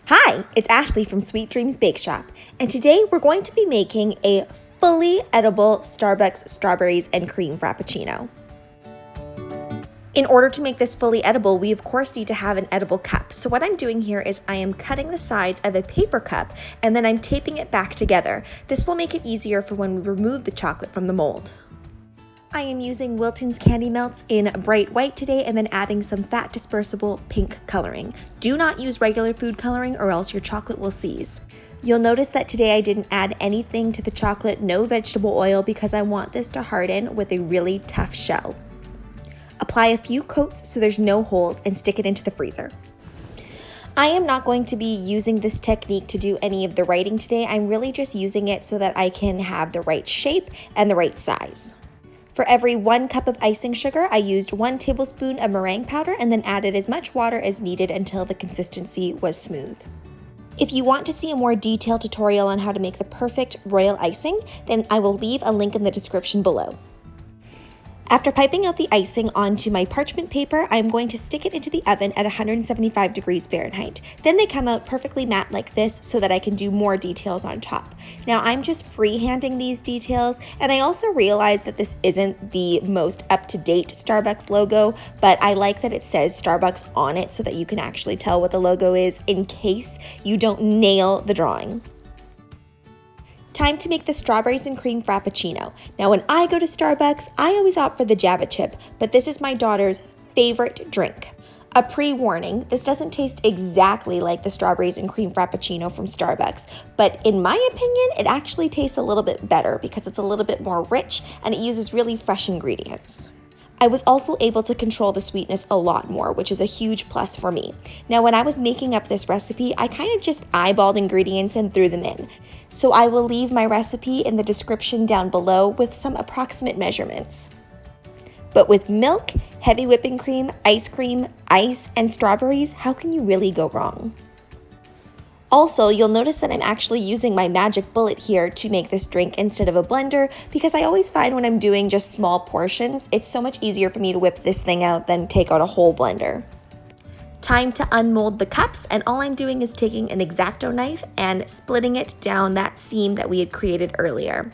Hi, it's Ashley from Sweet Dreams Bake Shop, and today we're going to be making a fully edible Starbucks strawberries and cream Frappuccino. In order to make this fully edible, we of course need to have an edible cup. So what I'm doing here is I am cutting the sides of a paper cup and then I'm taping it back together. This will make it easier for when we remove the chocolate from the mold. I am using Wilton's Candy Melts in bright white today and then adding some fat dispersible pink coloring. Do not use regular food coloring or else your chocolate will seize. You'll notice that today I didn't add anything to the chocolate, no vegetable oil, because I want this to harden with a really tough shell. Apply a few coats so there's no holes and stick it into the freezer. I am not going to be using this technique to do any of the writing today. I'm really just using it so that I can have the right shape and the right size. For every 1 cup of icing sugar, I used 1 tablespoon of meringue powder and then added as much water as needed until the consistency was smooth. If you want to see a more detailed tutorial on how to make the perfect royal icing, then I will leave a link in the description below. After piping out the icing onto my parchment paper, I'm going to stick it into the oven at 175 degrees Fahrenheit. Then they come out perfectly matte like this so that I can do more details on top. Now I'm just freehanding these details, and I also realized that this isn't the most up-to-date Starbucks logo, but I like that it says Starbucks on it so that you can actually tell what the logo is in case you don't nail the drawing. Time to make the strawberries and cream Frappuccino. Now when I go to Starbucks, I always opt for the Java chip, but this is my daughter's favorite drink. A pre-warning, this doesn't taste exactly like the strawberries and cream Frappuccino from Starbucks, but in my opinion, it actually tastes a little bit better because it's a little bit more rich and it uses really fresh ingredients. I was also able to control the sweetness a lot more, which is a huge plus for me. Now, when I was making up this recipe, I kind of just eyeballed ingredients and threw them in. So I will leave my recipe in the description down below with some approximate measurements. But with milk, heavy whipping cream, ice, and strawberries, how can you really go wrong? Also, you'll notice that I'm actually using my magic bullet here to make this drink instead of a blender because I always find when I'm doing just small portions, it's so much easier for me to whip this thing out than take out a whole blender. Time to unmold the cups, and all I'm doing is taking an X-Acto knife and splitting it down that seam that we had created earlier.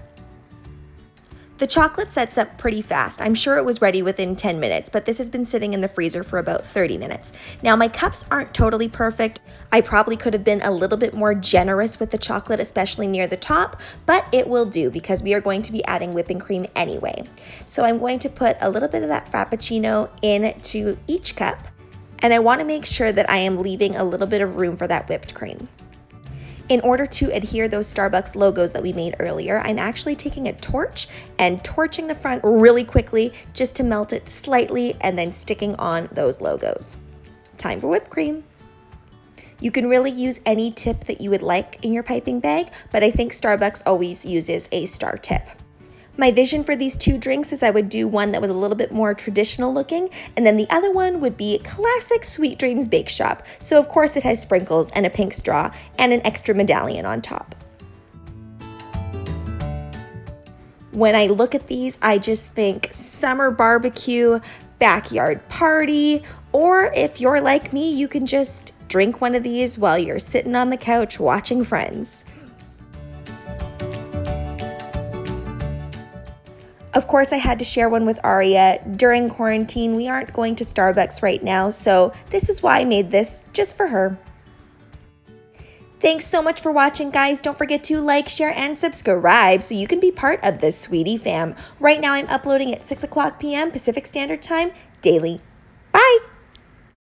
The chocolate sets up pretty fast. I'm sure it was ready within 10 minutes, but this has been sitting in the freezer for about 30 minutes. Now, my cups aren't totally perfect. I probably could have been a little bit more generous with the chocolate, especially near the top, but it will do because we are going to be adding whipping cream anyway. So I'm going to put a little bit of that Frappuccino into each cup, and I want to make sure that I am leaving a little bit of room for that whipped cream. In order to adhere those Starbucks logos that we made earlier, I'm actually taking a torch and torching the front really quickly just to melt it slightly and then sticking on those logos. Time for whipped cream. You can really use any tip that you would like in your piping bag, but I think Starbucks always uses a star tip. My vision for these two drinks is I would do one that was a little bit more traditional looking, and then the other one would be classic Sweet Dreams Bake Shop. So of course it has sprinkles and a pink straw and an extra medallion on top. When I look at these, I just think summer barbecue, backyard party, or if you're like me, you can just drink one of these while you're sitting on the couch watching Friends. Of course, I had to share one with Aria. During quarantine, we aren't going to Starbucks right now, so this is why I made this, just for her. Thanks so much for watching, guys. Don't forget to like, share, and subscribe so you can be part of the Sweetie fam. Right now, I'm uploading at 6 o'clock p.m. Pacific Standard Time daily. Bye!